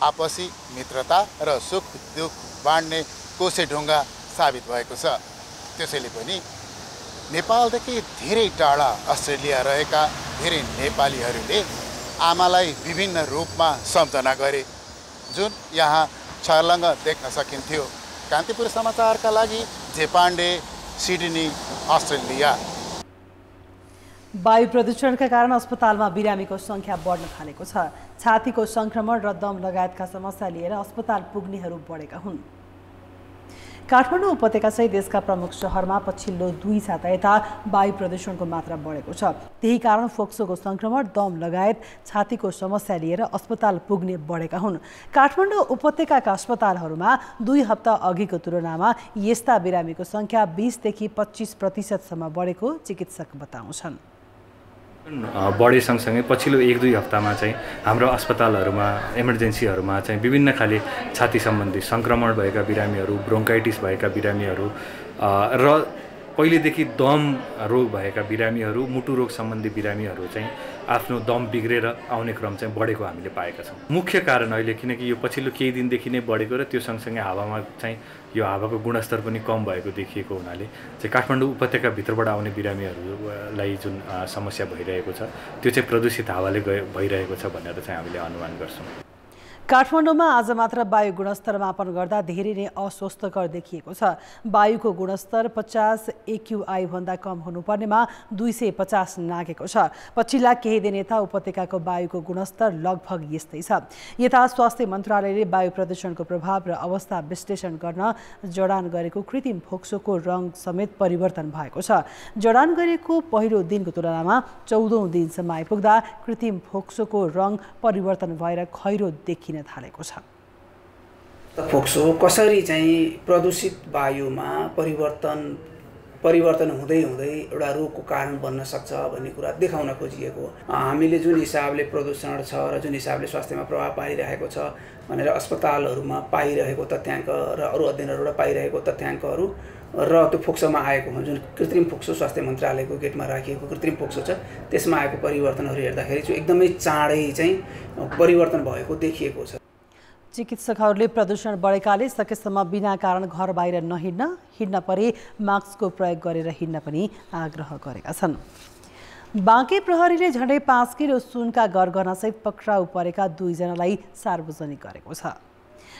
आपसी मित्रता र सुख दुःख बाँड्ने कोसेढुङ्गा साबित भएको छ। त्यसैले पनि नेपालदेखि धेरै टाढा अस्ट्रेलिया रहेका धेरै नेपालीहरूले आमालाई विभिन्न रूपमा सम्झना गरे, जुन यहाँ छर्लङ्ग देख्न सकिन्थ्यो। कान्तिपुर समाचारका लागि जे पाण्डे, सिडनी, अस्ट्रेलिया। वायु प्रदूषणका कारण अस्पतालमा बिरामीको संख्या बढ्न थालेको छ। छातीको संक्रमण र दम लगायतका समस्या लिएर अस्पताल पुग्नेहरू बढेका हुन्। काठमाडौँ उपत्यका सहित देशका प्रमुख शहरमा पछिल्लो 2 साता यता वायु प्रदूषणको मात्रा बढेको छ। त्यही कारण फोक्सोको संक्रमण, दम लगायत छातीको समस्या लिएर अस्पताल पुग्ने बढेका हुन्। काठमाडौँ उपत्यकाका अस्पतालहरूमा 2 हप्ता अघिको तुलनामा यस्ता बिरामीको संख्या 20 देखि 25% बढेको चिकित्सक बताउँछन्। बढे सँगसँगै पछिल्लो 1-2 हप्तामा चाहिँ हाम्रो अस्पतालहरूमा इमर्जेन्सीहरूमा चाहिँ विभिन्न खाले छाती सम्बन्धी सङ्क्रमण भएका बिरामीहरू, ब्रोन्काइटिस भएका बिरामीहरू र पहिलेदेखि दम रोग भएका बिरामीहरू, मुटु रोग सम्बन्धी बिरामीहरू चाहिँ आफ्नो दम बिग्रेर आउने क्रम चाहिँ बढेको हामीले पाएका छौँ। मुख्य कारण अहिले किनकि यो पछिल्लो केही दिनदेखि नै बढेको र त्यो सँगसँगै हावामा चाहिँ यो हावाको गुणस्तर पनि कम भएको देखिएको हुनाले चाहिँ काठमाडौँ उपत्यकाभित्रबाट आउने बिरामीहरूलाई जुन समस्या भइरहेको छ त्यो चाहिँ प्रदूषित हावाले भइरहेको छ भनेर चाहिँ हामीले अनुमान गर्छौँ। काठमाडौँमा आज मात्र वायु गुणस्तर मापन गर्दा धेरै नै अस्वस्थकर देखिएको छ। वायुको गुणस्तर 50 AQI भन्दा कम हुनुपर्नेमा 250 नागेको छ। पछिल्ला केही दिन यता उपत्यकाको वायुको गुणस्तर लगभग यस्तै छ। यता स्वास्थ्य मन्त्रालयले वायु प्रदूषणको प्रभाव र अवस्था विश्लेषण गर्न जडान गरेको कृत्रिम फोक्सोको रङ समेत परिवर्तन भएको छ। जडान गरेको पहिलो दिनको तुलनामा 14औं दिनसम्म आइपुग्दा कृत्रिम फोक्सोको रङ परिवर्तन भएर खैरो देखिन थालेको छ। फोक्सो कसरी चाहिँ प्रदूषित वायुमा परिवर्तन हुँदै एउटा रोगको कारण बन्न सक्छ भन्ने कुरा देखाउन खोजिएको हो। हामीले जुन हिसाबले प्रदूषण छ र जुन हिसाबले स्वास्थ्यमा प्रभाव पारिरहेको छ भनेर अस्पतालहरूमा पाइरहेको तथ्याङ्क र अरू अध्ययनहरूबाट पाइरहेको तथ्याङ्कहरू र त्यो फोक्सोमा आएको जुन कृत्रिम फोक्सो स्वास्थ्य मन्त्रालयको गेटमा राखिएको कृत्रिम फोक्सो छ त्यसमा आएको परिवर्तनहरू हेर्दाखेरि चाहिँ एकदमै चाँडै चाहिँ परिवर्तन भएको देखिएको छ। चिकित्सकहरूले प्रदूषण बढेकाले सकेसम्म बिना कारण घर बाहिर हिँड्न परे मास्कको प्रयोग गरेर हिँड्न पनि आग्रह गरेका छन्। बाँके प्रहरीले झण्डै 5 किलो सुनका गरगहनासहित पक्राउ परेका 2 जनालाई सार्वजनिक गरेको छ।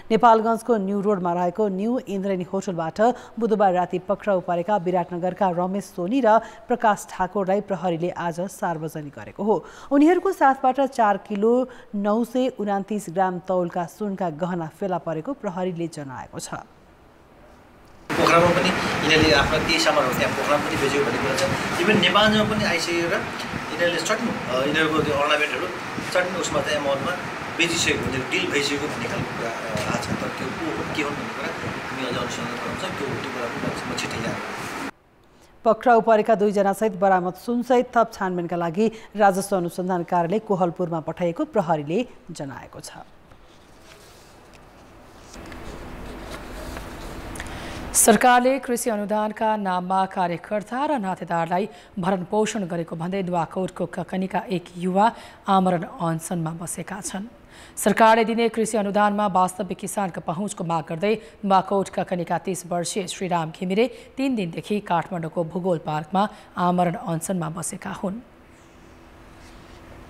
नेपालगञ्जको न्यू रोडमा रहेको न्यू इन्द्रेणी होटलबाट बुधबार राति पक्राउ परेका विराटनगरका रमेश सोनी र प्रकाश ठाकुरलाई प्रहरीले आज सार्वजनिक गरेको हो। उनीहरूको साथबाट 4 किलो 929 ग्राम तौलका सुनका गहना फेला परेको प्रहरीले जनाएको छ। पोखरामा पनि यिनीहरूले आफ्ना केही सामानहरू त्यहाँ पोखरामा पनि बेचेको भन्ने कुरा छ। इभन नेपालमा पनि आइसकेर यिनीहरूले चट्नु यिनीहरूको त्यो अर्नामेन्टहरू चट्नु उसमा चाहिँ एमाउन्टमा बेचिसकेको हुन्छ, डिल भइसकेको भन्ने खालको कुरा आएको छ। तर त्यो के हो भन्ने कुरा हामी अझ अनुसन्धान गराउँछ। त्यो कुरा पनि छिट्टै ल्याएर पक्राउ परेका 2 जनासहित बरामद सुनसहित थप छानबिनका लागि राजस्व अनुसन्धान कार्यालय कोहलपुरमा पठाइएको प्रहरीले जनाएको छ। सरकारले कृषि अनुदानका नाममा कार्यकर्ता र नातेदारलाई भरण पोषण गरेको भन्दै नुवाकोटको ककनीका एक युवा आमरण अनसनमा बसेका छन्। सरकारले दिने कृषि अनुदानमा वास्तविक किसानको पहुँचको माग गर्दै नुवाकोट ककनीका 30 वर्षीय श्रीराम घिमिरे 3 दिनदेखि काठमाडौँको भूगोल पार्कमा आमरण अनसनमा बसेका हुन्।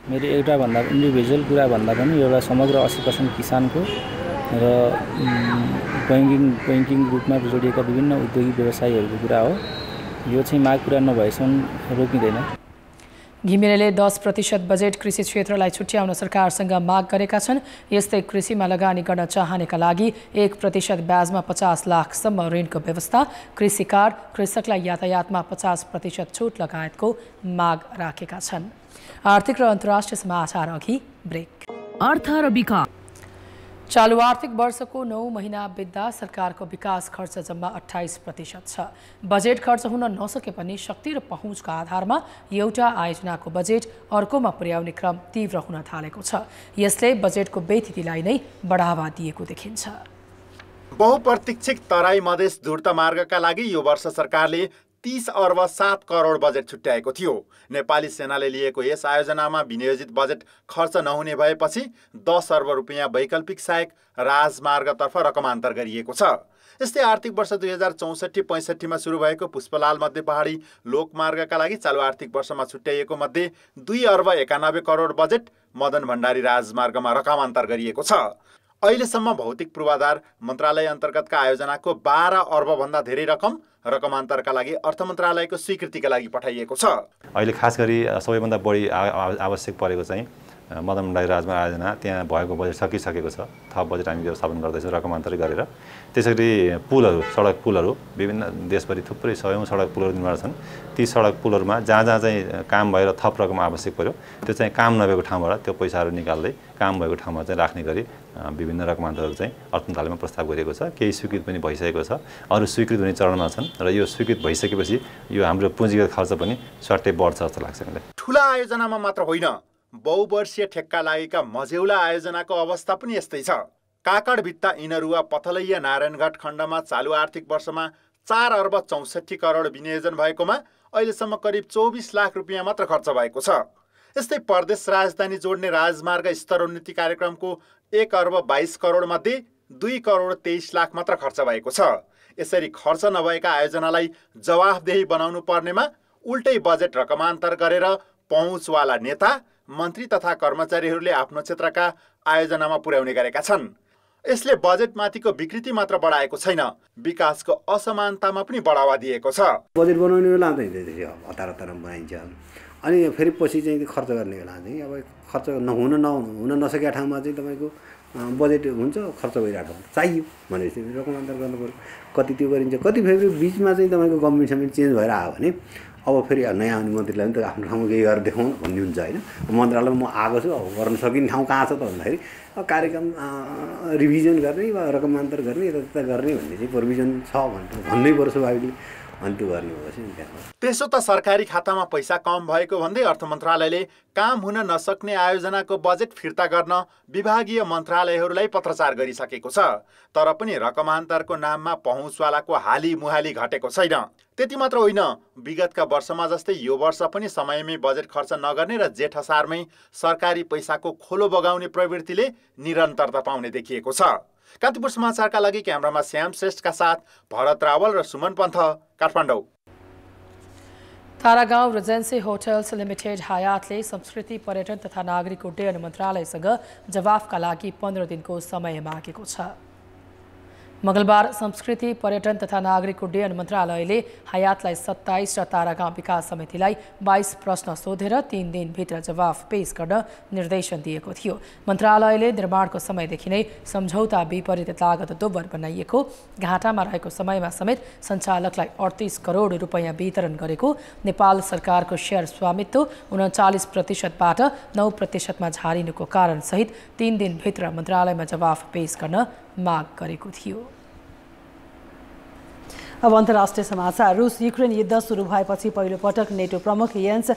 मेरो एउटा भन्दा इन्डिभिजुअल कुरा भन्दा पनि एउटा समग्र 80% किसानको र बैङ्किङ रूपमा जोडिएका विभिन्न उद्योगिक व्यवसायीहरूको कुरा हो। यो चाहिँ माग पुरा नभएसम्म रोकिँदैन। घिमिरेले 10% बजेट कृषि क्षेत्रलाई छुट्याउन सरकारसँग माग गरेका छन्। यस्तै कृषिमा लगानी गर्न चाहनेका लागि 1% ब्याजमा 50 लाखसम्म ऋणको व्यवस्था, कृषि कार्ड, कृषकलाई यातायातमा 50% छुट लगायतको माग राखेका छन्। आर्थिक र अन्तर्राष्ट्रिय समाचार अघि ब्रेक। अर्थ र विकास। चालू आर्थिक वर्षको 9 महिना बित्दा सरकारको विकास खर्च जम्मा 28% छ। बजेट खर्च हुन नसके पनि शक्ति र पहुँचको आधारमा एउटा आयोजनाको बजेट अर्कोमा पुर्याउने क्रम तीव्र हुन थालेको छ। यसले बजेटको व्यतिथिलाई नै बढावा दिएको देखिन्छ। बहुप्रतीक्षित तराई मधेस द्रुत मार्गका लागि यो वर्ष सरकारले 30 अर्ब 7 करोड बजेट छुट्याएको थियो। नेपाली सेनाले लिएको यस आयोजनामा विनियोजित बजेट खर्च नहुने भएपछि 10 अर्ब रुपियाँ वैकल्पिक सहायक राजमार्गतर्फ रकमान्तर गरिएको छ। यस्तै आर्थिक वर्ष 2064-65 मा सुरु भएको पुष्पलाल मध्य पहाडी लोकमार्गका लागि चालु आर्थिक वर्षमा छुट्याइएको मध्ये 2 अर्ब 91 करोड बजेट मदन भण्डारी राजमार्गमा रकमान्तर गरिएको छ। अहिलेसम्म भौतिक पूर्वाधार मन्त्रालय अन्तर्गतका आयोजनाको 12 अर्ब भन्दा धेरै रकमान्तरका लागि अर्थ मन्त्रालयको स्वीकृतिका लागि पठाइएको छ। अहिले खास गरी सबैभन्दा बढी आवश्यक परेको चाहिँ मदन भण्डारी राजमार्ग आयोजना, त्यहाँ भएको बजेट सकिसकेको छ। थप बजेट हामी व्यवस्थापन गर्दैछौँ रकमान्तरै गरेर। त्यसैगरी पुलहरू, सडक पुलहरू विभिन्न देशभरि थुप्रै 100औं सडक पुलहरू निर्माण छन्। ती सडक पुलहरूमा जहाँ चाहिँ काम भएर थप रकम आवश्यक पर्यो त्यो चाहिँ काम नभएको ठाउँबाट त्यो पैसाहरू निकाल्दै काम भएको ठाउँमा चाहिँ राख्ने गरी विभिन्न रकमान्तरहरू चाहिँ अर्थ मन्त्रालयमा प्रस्ताव गरिएको छ। केही स्वीकृत पनि भइसकेको छ, अरू स्वीकृत हुने चरणमा छन् र यो स्वीकृत भइसकेपछि यो हाम्रो पुँजीगत खर्च पनि स्वाट्टै बढ्छ जस्तो लाग्छ मलाई। ठुला आयोजनामा मात्र होइन, बहुवर्षीय ठेक्का लागेका मझेउला आयोजनाको अवस्था पनि यस्तै छ। काकडभित्ता इनरुवा पथलैया नारायणघाट खण्डमा चालु आर्थिक वर्षमा 4 अर्ब 64 करोड विनियोजन भएकोमा अहिलेसम्म करिब 24 लाख रुपियाँ मात्र खर्च भएको छ। यस्तै प्रदेश राजधानी जोड्ने राजमार्ग स्तरोन्नति कार्यक्रमको 1 अर्ब 22 करोड मध्ये 2 करोड 23 लाख मात्र खर्च भएको छ। यसरी खर्च नभएका आयोजनालाई जवाफदेही बनाउनु पर्नेमा उल्टै बजेट रकमान्तर गरेर पहुँचवाला नेता, मन्त्री तथा कर्मचारीहरूले आफ्नो क्षेत्रका आयोजनामा पुर्याउने गरेका छन्। यसले बजेटमाथिको विकृति मात्र बढाएको छैन, विकासको असमानतामा पनि बढावा दिएको छ। बजेट बनाउने बेला हतार बनाइन्छ, अनि फेरि पछि चाहिँ खर्च गर्ने बेला चाहिँ अब खर्च हुन नसकेका ठाउँमा चाहिँ तपाईँको बजेट हुन्छ, खर्च भइरहेको चाहियो भनेपछि रकमान्तर गर्नु पर्यो। कति त्यो गरिन्छ, कति फेरि बिचमा चाहिँ तपाईँको गभर्मेन्ट समेत चेन्ज भएर आयो भने अब फेरि नयाँ आउने मन्त्रीलाई पनि त आफ्नो ठाउँमा केही गरेर देखाउनु भन्ने हुन्छ होइन। मन्त्रालयमा म आएको छु, अब गर्न सकिने ठाउँ कहाँ छ त भन्दाखेरि कार्यक्रम रिभिजन गर्ने वा रकमान्तर गर्ने यता गर्ने भन्ने चाहिँ प्रोभिजन छ भन्नै पर्छ स्वाभाविकले, अनि त्यो गर्ने भएपछि त्यहाँ। त्यसो त सरकारी खातामा पैसा कम भएको भन्दै अर्थ मन्त्रालयले काम हुन नसक्ने आयोजनाको बजेट फिर्ता गर्न विभागीय मन्त्रालयहरूलाई पत्रचार गरिसकेको छ। तर पनि रकमान्तरको नाममा पहुँचवालाको हाली मुहाली घटेको छैन। त्यति मात्र होइन, विगतका वर्षमा जस्तै यो वर्ष पनि समयमै बजेट खर्च नगर्ने र जेठ असारमै सरकारी पैसाको खोलो बगाउने प्रवृत्तिले निरन्तरता पाउने देखिएको छ। कान्तिपुर समाचारका लागि क्यामेरामा श्याम श्रेष्ठका साथ भरत रावल र सुमन पन्थ, काठमाडौँ। तारागाउँ रिजेन्सी होटल्स लिमिटेड हयातले संस्कृति, पर्यटन तथा नागरिक उड्डयन मन्त्रालयसँग जवाफका लागि 15 दिनको समय मागेको छ। मंगलबार संस्कृति, पर्यटन तथा नागरिक उड्डयन मन्त्रालयले हयातलाई 27 र तारागाउँ विकास समितिलाई 22 प्रश्न सोधेर 3 दिनभित्र जवाफ पेश गर्न निर्देशन दिएको थियो। मन्त्रालयले निर्माणको समयदेखि नै सम्झौता विपरीत लागत दोब्बर बनाइएको, घाटामा रहेको समयमा समेत सञ्चालकलाई 38 करोड रुपैयाँ वितरण गरेको, नेपाल सरकारको शेयर स्वामित्व 39%बाट 9%मा झारिनुको कारण सहित 3 दिनभित्र मन्त्रालयमा जवाफ पेश गर्न माग गरेको थियो। अब अन्तर्राष्ट्रिय समाचार। रूस युक्रेन युद्ध सुरु भएपछि पहिलो पटक नेटो प्रमुख येन्स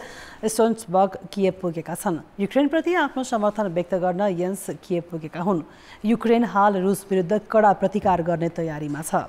स्टोल्टनबर्ग किएभ पुगेका छन्। युक्रेनप्रति आफ्नो समर्थन व्यक्त गर्न येन्स किएभ पुगेका हुन्। युक्रेन हाल रूस विरुद्ध कडा प्रतिकार गर्ने तयारीमा छ।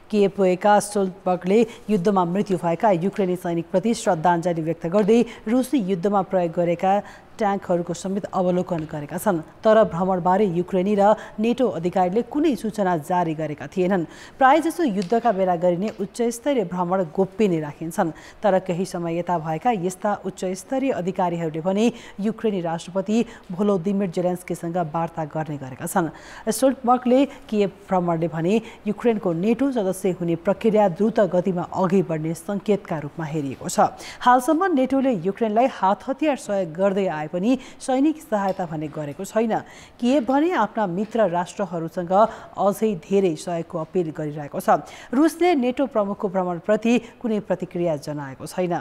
किएभ पुगेका स्टोल्टनबर्गले युद्धमा मृत्यु भएका युक्रेनी सैनिकप्रति श्रद्धाञ्जली व्यक्त गर्दै रूसी युद्धमा प्रयोग गरेका ट्याङ्कहरूको समेत अवलोकन गरेका छन्। तर भ्रमणबारे युक्रेनी र नेटो अधिकारीले कुनै सूचना जारी गरेका थिएनन्। प्रायजसो युद्धका बेला गरिने उच्चस्तरीय भ्रमण गोप्य नै राखिन्छन्। तर केही समय यता भएका यस्ता उच्चस्तरीय अधिकारीहरूले भने युक्रेनी राष्ट्रपति भोलोदिमिर जेलेन्स्कीसँग वार्ता गर्ने गरेका छन्। स्टोल्टनबर्गले किएभ भ्रमणले भने युक्रेनको नेटो सदस्य हुने प्रक्रिया द्रुत गतिमा अघि बढ्ने सङ्केतका रूपमा हेरिएको छ। हालसम्म नेटोले युक्रेनलाई हात हतियार सहयोग गर्दै पनि सैनिक सहायता भने गरेको छैन। किएभ भने आफ्ना मित्र राष्ट्रहरूसँग अझै धेरै सहयोगको अपिल गरिरहेको छ। रुसले नेटो प्रमुखको भ्रमणप्रति कुनै प्रतिक्रिया जनाएको छैन।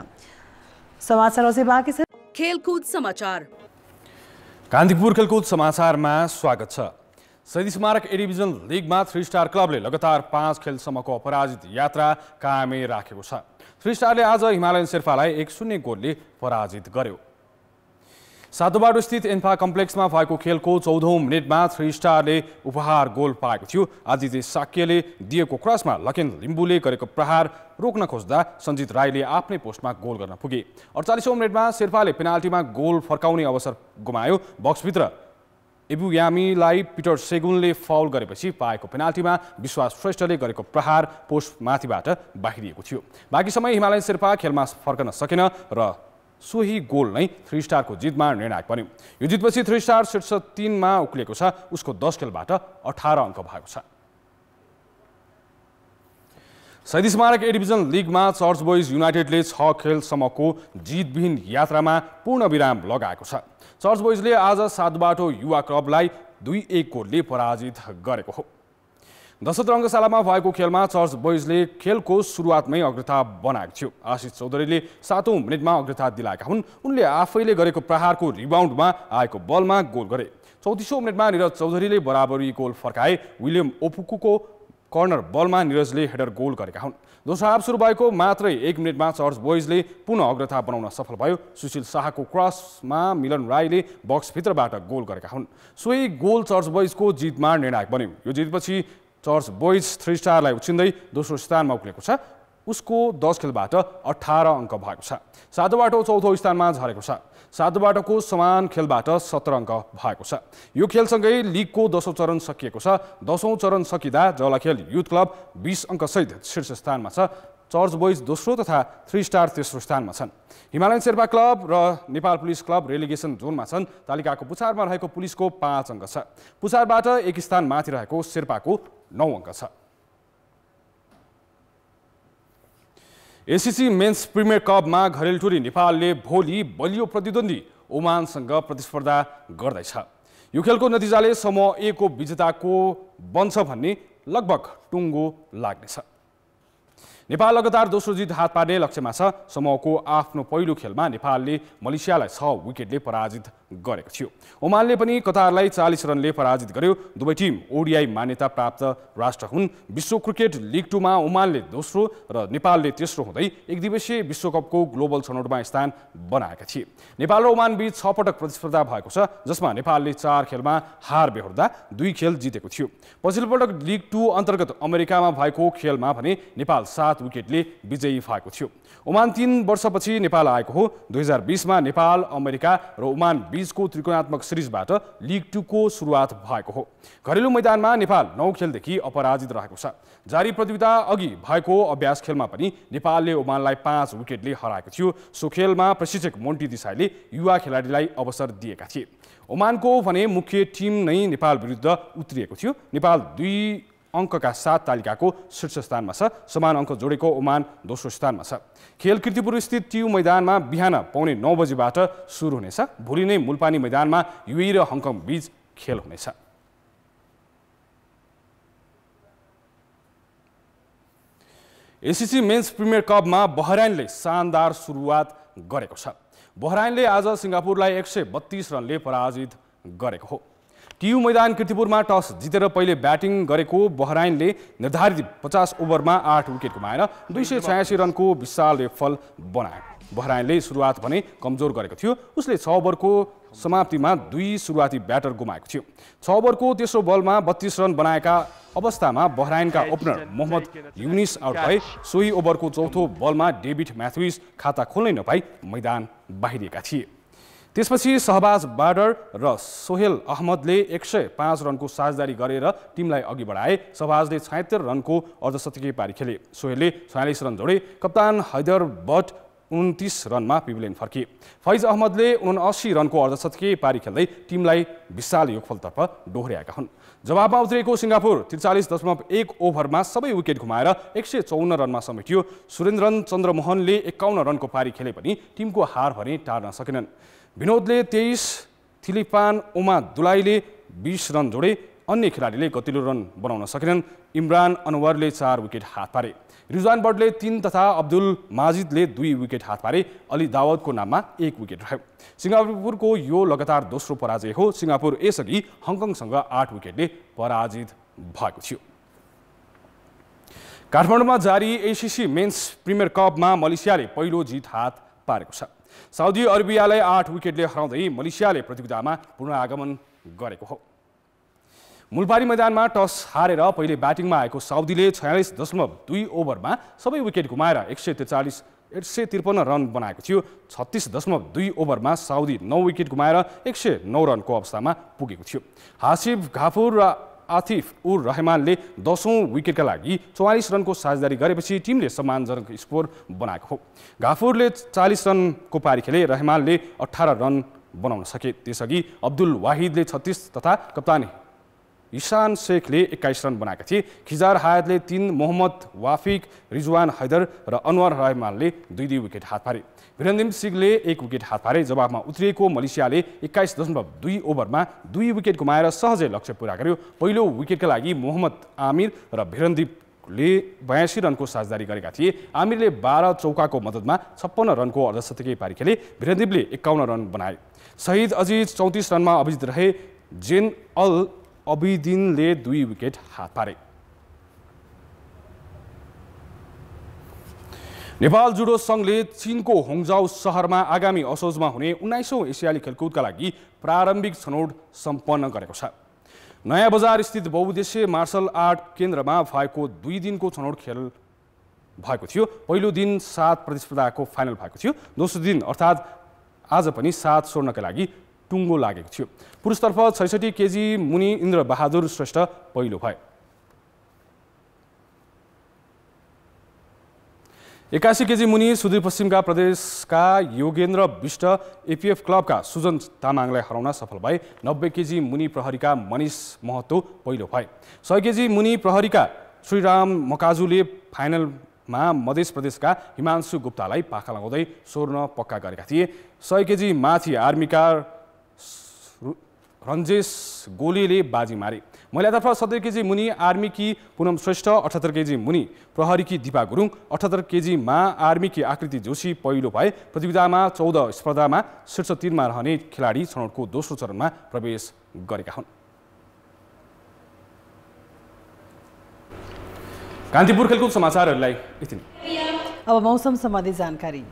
समाचार अझै बाँकी छ। खेलकुद समाचार। कान्तिपुर खेलकुद समाचारमा स्वागत छ। शहीद स्मारक ए डिभिजन लिगमा 3 स्टार क्लबले लगातार 5 खेलसम्मको अपराजित यात्रा कायमै राखेको छ। 3 स्टारले आज हिमालयन शेर्पालाई 1-0 गोलले पराजित गर्यो। सातोबाटो स्थित एन्फा कम्प्लेक्समा भएको खेलको 14औं मिनेटमा 3 स्टारले उपहार गोल पाएको थियो। आदित्य साक्यले दिएको क्रसमा लकेन लिम्बुले गरेको प्रहार रोक्न खोज्दा सञ्जित राईले आफ्नै पोस्टमा गोल गर्न पुगे। 48औं मिनेटमा शेर्पाले पेनाल्टीमा गोल फर्काउने अवसर गुमायो। बक्सभित्र एबुयामीलाई पिटर सेगुनले फाउल गरेपछि पाएको पेनाल्टीमा विश्वास श्रेष्ठले गरेको प्रहार पोस्टमाथिबाट बाहिरिएको थियो। बाँकी समय हिमालयन शेर्पा खेलमा फर्कन सकेन र सोही गोल नै 3 स्टारको जितमा निर्णायक बन्यो। यो जितपछि 3 स्टार शीर्ष 3 मा उक्लिएको छ। उसको 10 खेलबाट 18 अङ्क भएको छ। शहीद स्मारक ए डिभिजन लिगमा चर्च बोइज युनाइटेडले 6 खेलसम्मको जितविहीन यात्रामा पूर्ण विराम लगाएको छ। चर्च बोइजले आज सातबाटो युवा क्लबलाई 2-1 गोलले पराजित गरेको हो। दशरथ रङ्गशालामा भएको खेलमा चर्च बोइजले खेलको सुरुवातमै अग्रता बनाएको थियो। आशिष चौधरीले 7औं मिनेटमा अग्रता दिलाएका हुन्। उनले आफैले गरेको प्रहारको रिबाउन्डमा आएको बलमा गोल गरे। 34औं मिनेटमा निरज चौधरीले बराबरी गोल फर्काए। विलियम ओपुकुको कर्नर बलमा निरजले हेडर गोल गरेका हुन्। दोस्रो हाफ सुरु भएको मात्रै 1 मिनेटमा चर्च बोइजले पुनः अग्रता बनाउन सफल भयो। सुशील शाहको क्रसमा मिलन राईले बक्सभित्रबाट गोल गरेका हुन्। सोही गोल चर्च बोइजको जितमा निर्णायक बन्यो। यो जितपछि चर्च बोइज 3 स्टारलाई उछिन्दै दोस्रो स्थानमा उक्लेको छ। उसको 10 खेलबाट 18 अङ्क भएको छ। सातो बाटो चौथो स्थानमा झरेको छ। सातो बाटोको समान खेलबाट 17 अङ्क भएको छ। यो खेलसँगै लिगको 10औं चरण सकिएको छ। 10औं चरण सकिँदा जलाखेल युथ क्लब 20 अङ्कसहित शीर्ष स्थानमा छ। चर्च बोइज दोस्रो तथा 3 स्टार तेस्रो स्थानमा छन्। हिमालयन शेर्पा क्लब र नेपाल पुलिस क्लब रेलिगेसन जोनमा छन्। तालिकाको पुछारमा रहेको पुलिसको 5 अङ्क छ। पुछारबाट 1 स्थान माथि रहेको शेर्पाको 9 अङ्क छ। एसिसी मेन्स प्रिमियर कपमा घरेलु टोली नेपालले भोलि बलियो प्रतिद्वन्दी ओमानसँग प्रतिस्पर्धा गर्दैछ। यो खेलको नतिजाले समूह ए को विजेताको बन्छ भन्ने लगभग टुङ्गो लाग्नेछ। नेपाल लगातार दोस्रो जित हात पार्ने लक्ष्यमा छ। समूहको आफ्नो पहिलो खेलमा नेपालले मलेसियालाई 6 विकेटले पराजित गरेको थियो। ओमानले पनि कतारलाई 40 रनले पराजित गर्यो। दुवै टिम ओडिआई मान्यता प्राप्त राष्ट्र हुन्। विश्व क्रिकेट लिग 2 मा ओमानले दोस्रो र नेपालले तेस्रो हुँदै एकदिवसीय विश्वकपको ग्लोबल छनौटमा स्थान बनाएका थिए। नेपाल र ओमान बीच 6 पटक प्रतिस्पर्धा भएको छ, जसमा नेपालले 4 खेलमा हार बेहोर्दा 2 खेल जितेको थियो। पछिल्लो पटक लिग 2 अन्तर्गत अमेरिकामा भएको खेलमा भने नेपाल 7 विकेटले विजयी भएको थियो। ओमान 3 वर्षपछि नेपाल आएको हो। 2020 मा नेपाल, अमेरिका र ओमान बीचको त्रिकोणात्मक सिरिजबाट लिग 2 को सुरुवात भएको हो। घरेलु मैदानमा नेपाल 9 खेलदेखि अपराजित रहेको छ। जारी प्रतियोगिता अघि भएको अभ्यास खेलमा पनि नेपालले ओमानलाई 5 विकेटले हराएको थियो। सो खेलमा प्रशिक्षक मोन्टी देसाईले युवा खेलाडीलाई अवसर दिएका थिए। ओमानको भने मुख्य टिम नै नेपाल विरुद्ध उत्रिएको थियो। नेपाल 2 अङ्कका साथ तालिकाको शीर्ष स्थानमा छ। समान अङ्क जोडेको ओमान दोस्रो स्थानमा छ। खेल कीर्तिपुर स्थित ट्यु मैदानमा बिहान 9:15 बजेबाट सुरु हुनेछ। भोलि नै मुलपानी मैदानमा युएई र हङकङ बीच खेल हुनेछ। एसिसी मेन्स प्रिमियर कपमा बहराइनले शानदार सुरुवात गरेको छ। बहराइनले आज सिङ्गापुरलाई 132 रनले पराजित गरेको हो। टियु मैदान कीर्तिपुरमा टस जितेर पहिले ब्याटिङ गरेको बहराइनले निर्धारित 50 ओभरमा 8 विकेट गुमाएर 286 रनको विशाल फल बनायो। बहराइनले सुरुवात भने कमजोर गरेको थियो। उसले 6 ओभरको समाप्तिमा 2 सुरुवाती ब्याटर गुमाएको थियो। 6 ओभरको तेस्रो बलमा 32 रन बनाएका अवस्थामा बहराइनका ओपनर मोहम्मद युनिस आउट भए। सोही ओभरको चौथो बलमा डेभिड म्याथ्युज खाता खोल्नै नपाई मैदान बाहिरिएका थिए। त्यसपछि शहबाज बार्डर र सोहेल अहमदले 105 रनको साझेदारी गरेर टिमलाई अघि बढाए। शहबाजले 76 रनको अर्धशतकीय पारी खेले। सोहेलले 46 रन जोडे। कप्तान हैदर बट 29 रनमा पिभलियन फर्किए। फैज अहमदले 79 रनको अर्धशतकीय पारी खेल्दै टिमलाई विशाल योगफलतर्फ डोहोर्याएका हुन्। जवाबमा उत्रिएको सिङ्गापुर 43.1 ओभरमा सबै विकेट गुमाएर 154 रनमा समेटियो। सुरेन्द्रन चन्द्रमोहनले 51 रनको पारी खेले पनि टिमको हार भने टार्न सकेनन्। विनोदले 23, थिलिपान ओमा दुलाईले 20 रन जोडे। अन्य खेलाडीले गतिलो रन बनाउन सकेनन्। इमरान अनवरले 4 विकेट हात पारे। रिजवान बर्डले 3 तथा अब्दुल माजिदले 2 विकेट हात पारे। अली दावदको नाममा 1 विकेट रह्यो। सिङ्गापुरको यो लगातार दोस्रो पराजय हो। सिङ्गापुर यसअघि हङकङसँग 8 विकेटले पराजित भएको थियो। काठमाडौँमा जारी एसिसी मेन्स प्रिमियर कपमा मलेसियाले पहिलो जित हात पारेको छ। साउदी अरेबियालाई 8 विकेटले हराउँदै मलेसियाले प्रतियोगितामा पुनरागमन गरेको हो। मुलबारी मैदानमा टस हारेर पहिले ब्याटिङमा आएको साउदीले 46.2 ओभरमा सबै विकेट गुमाएर 153 रन बनाएको थियो। 36.2 ओभरमा साउदी 9 विकेट गुमाएर 109 रनको अवस्थामा पुगेको थियो। हासिफ घाफुर र आतिफ उर रहमानले 10औं विकेटका लागि 44 रनको साझेदारी गरेपछि टिमले सम्मानजनक स्कोर बनाएको हो। घाफुरले 40 रनको पारी खेले। रहमानले 18 रन बनाउन सके। त्यसअघि अब्दुल वाहिदले 36 तथा कप्तान इशान शेखले 21 रन बनाएका थिए। खिजार हायतले 3, मोहम्मद वाफिक, रिजवान हैदर र अनवर रहमानले 2 विकेट हात पारे। वीरेन्द्र सिंहले 1 विकेट हात पारे। जवाबमा उत्रिएको मलेसियाले 21.2 ओभरमा 2 विकेट गुमाएर सहजै लक्ष्य पूरा गर्यो। पहिलो विकेटका लागि मोहम्मद आमिर र वीरेन्द्रले 82 रनको साझेदारी गरेका थिए। आमिरले 12 चौकाको मद्दतमा 56 रनको अर्धशतकीय पारी खेले। वीरेन्द्रले 51 रन बनाए। शहीद अजिज 34 रनमा अभिजित रहे। जेन अल अबिदिनले 2 विकेट हात पारे। नेपाल जुडो सङ्घले चीनको होङजाउ सहरमा आगामी असोजमा हुने 19औं एसियाली खेलकुदका लागि प्रारम्भिक छनौट सम्पन्न गरेको छ। नयाँ बजार स्थित बहुउद्देश्य मार्शल आर्ट केन्द्रमा भएको 2 दिनको छनौट खेल भएको थियो। पहिलो दिन 7 प्रतिस्पर्धाको फाइनल भएको थियो। दोस्रो दिन अर्थात् आज पनि 7 स्वर्णका लागि टुङ्गो लागेको थियो। पुरुषतर्फ 66 केजी मुनि इन्द्र बहादुर श्रेष्ठ पहिलो भए। 81 केजी मुनि सुदूरपश्चिमका प्रदेशका योगेन्द्र विष्ट एपीएफ क्लबका सुजन तामाङलाई हराउन सफल भए। 90 केजी मुनि प्रहरीका मनिष महतो पहिलो भए। 100 केजी मुनि प्रहरीका श्रीराम मकाजुले फाइनलमा मध्य प्रदेशका हिमांशु गुप्तालाई पाखा लगाउँदै स्वर्ण पक्का गरेका थिए। 100 केजी माथि आर्मीका रञ्जेश गोलेले बाजी मारे। महिलातर्फ 70 केजी मुनि आर्मीकी पुनम श्रेष्ठ, 78 केजी मुनि प्रहरीकी दिपा गुरुङ, 78 केजीमा आर्मीकी आकृति जोशी पहिलो भए। प्रतियोगितामा 14 स्पर्धामा शीर्ष 3मा रहने खेलाडी छनौटको दोस्रो चरणमा प्रवेश गरेका हुन्। कान्तिपुर खेलकुद समाचारहरूलाई यति नै। अब मौसम सम्बन्धी जानकारी।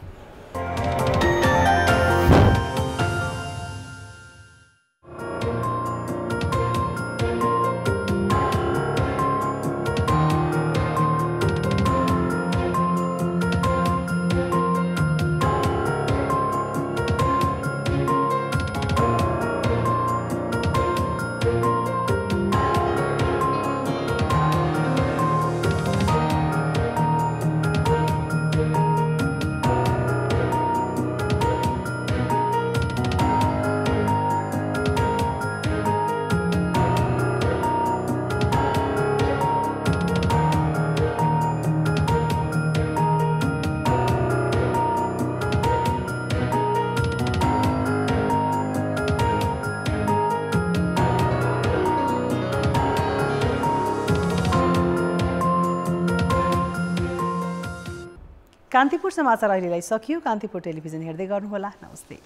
कान्तिपुर समाचार अहिलेलाई सकियो। कान्तिपुर टेलिभिजन हेर्दै गर्नुहोला। नमस्ते।